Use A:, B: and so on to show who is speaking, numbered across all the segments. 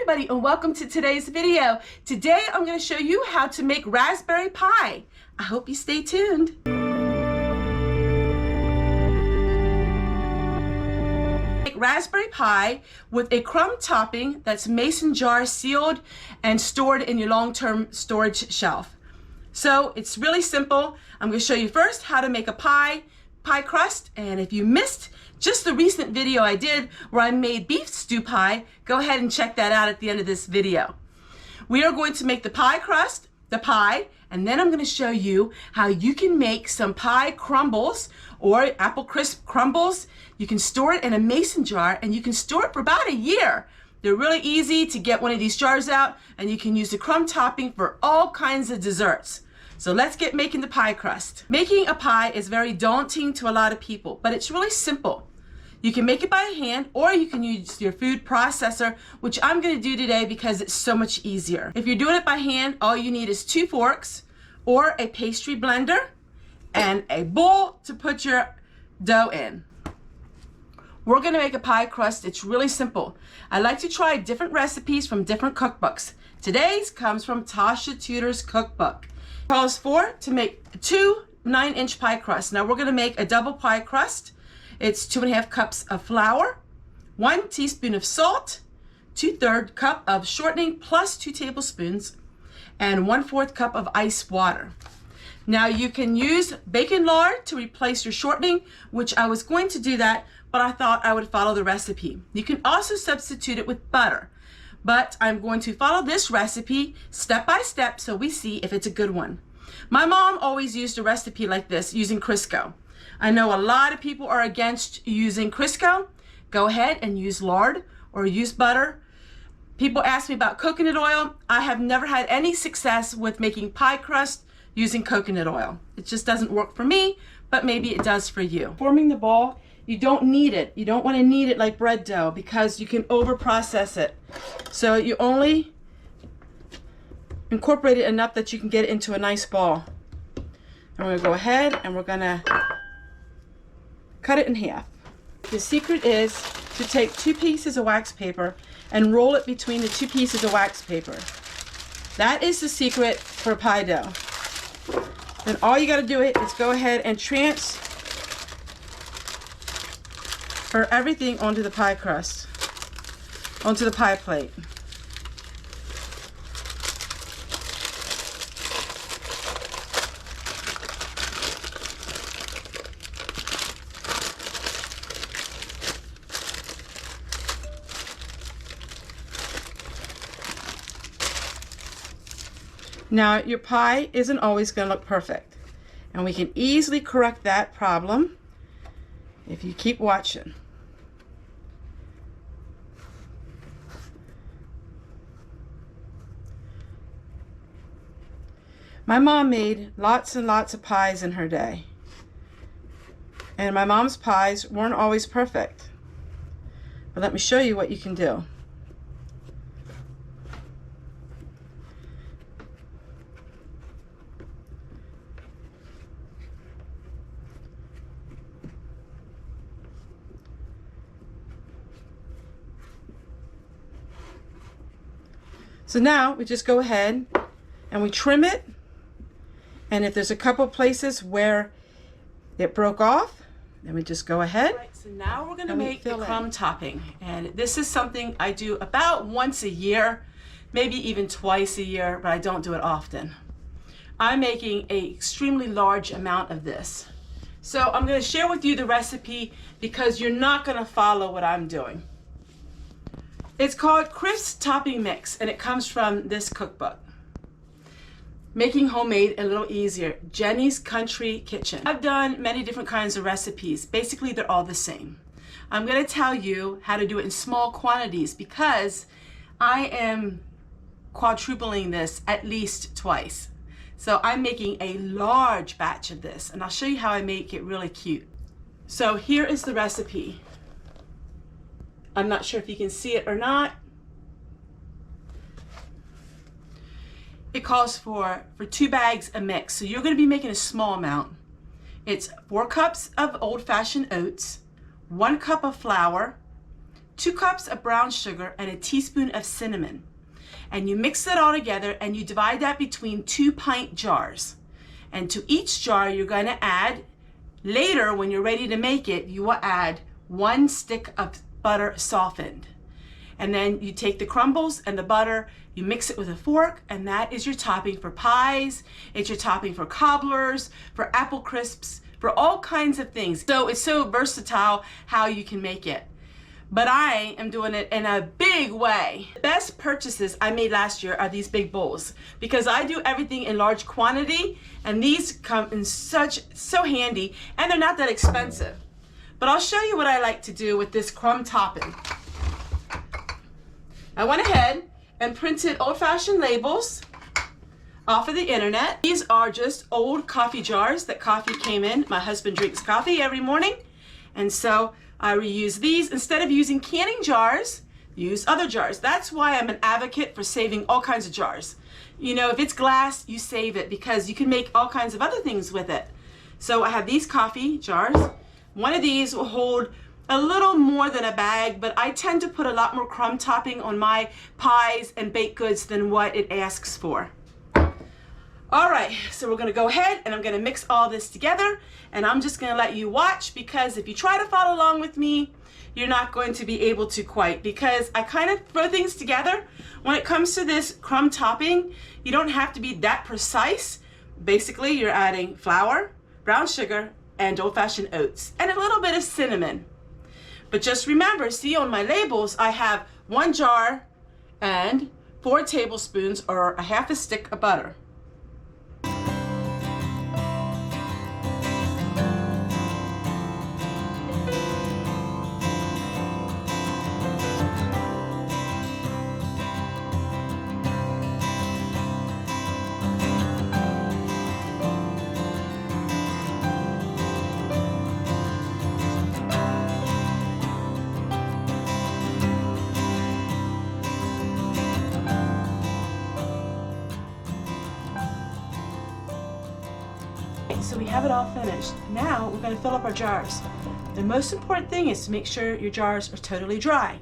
A: everybody, and welcome to today's video. Today I'm going to show you how to make raspberry pie. I hope you stay tuned. Make raspberry pie with a crumb topping that's mason jar sealed and stored in your long-term storage shelf. So it's really simple. I'm going to show you first how to make a pie crust, and if you missed just the recent video I did where I made beef stew pie, go ahead and check that out at the end of this video. We are going to make the pie crust, the pie, and then I'm going to show you how you can make some pie crumbles or apple crisp crumbles. You can store it in a mason jar and you can store it for about a year. They're really easy to get one of these jars out, and you can use the crumb topping for all kinds of desserts. So let's get making the pie crust. Making a pie is very daunting to a lot of people, but it's really simple. You can make it by hand, or you can use your food processor, which I'm going to do today because it's so much easier. If you're doing it by hand, all you need is 2 forks or a pastry blender and a bowl to put your dough in. We're going to make a pie crust. It's really simple. I like to try different recipes from different cookbooks. Today's comes from Tasha Tudor's cookbook. It calls for to make 2 9-inch pie crusts. Now we're going to make a double pie crust. It's 2½ cups of flour, 1 teaspoon of salt, 2/3 cup of shortening plus 2 tablespoons, and 1/4 cup of ice water. Now you can use bacon lard to replace your shortening, which I was going to do that, but I thought I would follow the recipe. You can also substitute it with butter, but I'm going to follow this recipe step by step so we see if it's a good one. My mom always used a recipe like this using Crisco. I know a lot of people are against using Crisco. Go ahead and use lard or use butter. People ask me about coconut oil. I have never had any success with making pie crust using coconut oil. It just doesn't work for me, but maybe it does for you. Forming the ball, you don't knead it. You don't want to knead it like bread dough because you can over process it. So you only incorporate it enough that you can get it into a nice ball. And we're going to go ahead and we're going to cut it in half. The secret is to take 2 pieces of wax paper and roll it between the 2 pieces of wax paper. That is the secret for pie dough. Then all you got to do is go ahead and transfer everything onto the pie crust, onto the pie plate. Now your pie isn't always going to look perfect, and we can easily correct that problem if you keep watching. My mom made lots and lots of pies in her day, and my mom's pies weren't always perfect, but let me show you what you can do. So now we just go ahead and we trim it, and if there's a couple places where it broke off, then we just go ahead. Right, so now we're going to make the crumb topping, and this is something I do about once a year, maybe even twice a year, but I don't do it often. I'm making an extremely large amount of this. So I'm going to share with you the recipe because you're not going to follow what I'm doing. It's called Crisp Topping Mix, and it comes from this cookbook. Making homemade a little easier, Jenny's Country Kitchen. I've done many different kinds of recipes. Basically, they're all the same. I'm going to tell you how to do it in small quantities because I am quadrupling this at least twice. So I'm making a large batch of this, and I'll show you how I make it really cute. So here is the recipe. I'm not sure if you can see it or not. It calls for 2 bags of mix, so you're going to be making a small amount. It's 4 cups of old-fashioned oats, 1 cup of flour, 2 cups of brown sugar, and a teaspoon of cinnamon. And you mix it all together and you divide that between 2 pint jars. And to each jar you're going to add, later when you're ready to make it, you will add 1 stick of butter softened. And then you take the crumbles and the butter, you mix it with a fork, and that is your topping for pies, it's your topping for cobblers, for apple crisps, for all kinds of things. So it's so versatile how you can make it. But I am doing it in a big way. The best purchases I made last year are these big bowls, because I do everything in large quantity, and these come in so handy, and they're not that expensive. But I'll show you what I like to do with this crumb topping. I went ahead and printed old-fashioned labels off of the internet. These are just old coffee jars that coffee came in. My husband drinks coffee every morning, and so I reuse these. Instead of using canning jars, use other jars. That's why I'm an advocate for saving all kinds of jars. You know, if it's glass, you save it because you can make all kinds of other things with it. So I have these coffee jars. One of these will hold a little more than a bag, but I tend to put a lot more crumb topping on my pies and baked goods than what it asks for. All right, so we're gonna go ahead and I'm gonna mix all this together, and I'm just gonna let you watch, because if you try to follow along with me, you're not going to be able to quite, because I kind of throw things together. When it comes to this crumb topping, you don't have to be that precise. Basically, you're adding flour, brown sugar, and old-fashioned oats, and a little bit of cinnamon. But just remember, see on my labels, I have 1 jar and 4 tablespoons or a half a stick of butter. So we have it all finished. Now we're going to fill up our jars. The most important thing is to make sure your jars are totally dry.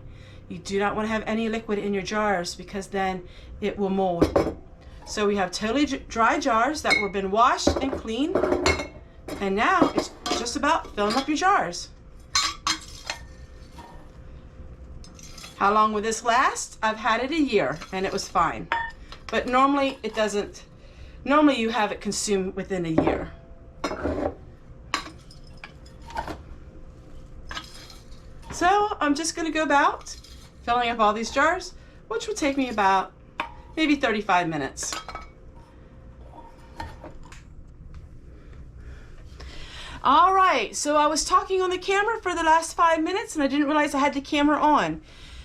A: You do not want to have any liquid in your jars, because then it will mold. So we have totally dry jars that were been washed and cleaned, and now it's just about filling up your jars. How long will this last? I've had it a year and it was fine, but normally it doesn't. Normally you have it consumed within a year. So I'm just going to go about filling up all these jars, which will take me about maybe 35 minutes. All right, so I was talking on the camera for the last 5 minutes and I didn't realize I had the camera on.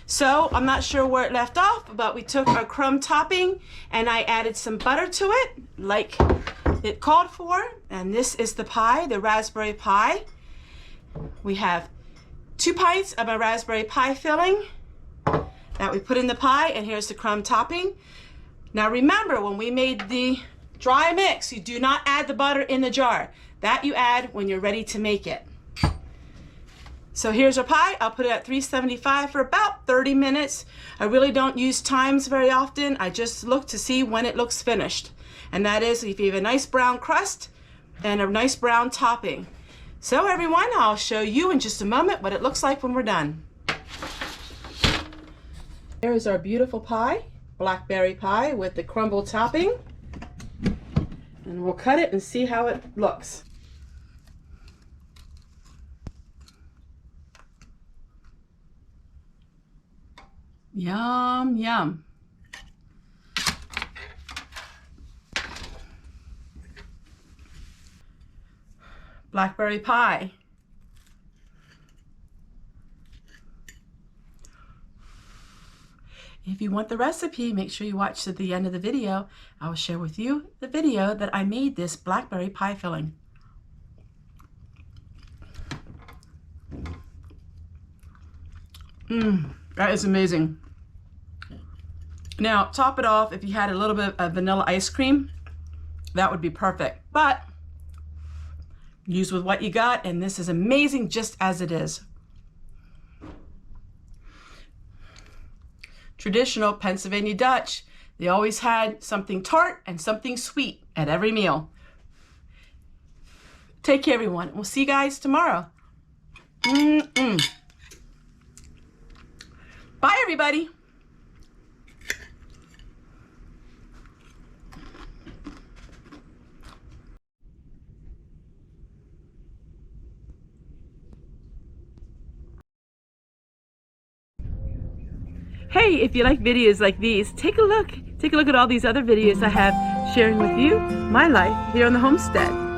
A: So I'm not sure where it left off, but we took our crumb topping and I added some butter to it like it called for. And this is the pie, the raspberry pie. We have 2 pints of a raspberry pie filling that we put in the pie, and here's the crumb topping. Now remember, when we made the dry mix, you do not add the butter in the jar. That you add when you're ready to make it. So here's our pie. I'll put it at 375 for about 30 minutes. I really don't use times very often. I just look to see when it looks finished. And that is if you have a nice brown crust and a nice brown topping. So everyone, I'll show you in just a moment what it looks like when we're done. There is our beautiful pie, blackberry pie with the crumble topping. And we'll cut it and see how it looks. Yum, yum. Blackberry pie. If you want the recipe, make sure you watch to the end of the video. I will share with you the video that I made this blackberry pie filling. That is amazing. Now, top it off if you had a little bit of vanilla ice cream. That would be perfect. But use with what you got, and this is amazing just as it is. traditional Pennsylvania Dutch. They always had something tart and something sweet at every meal. Take care, everyone. We'll see you guys tomorrow. Bye, everybody. Hey, if you like videos like these, take a look. Take a look at all these other videos I have sharing with you my life here on the homestead.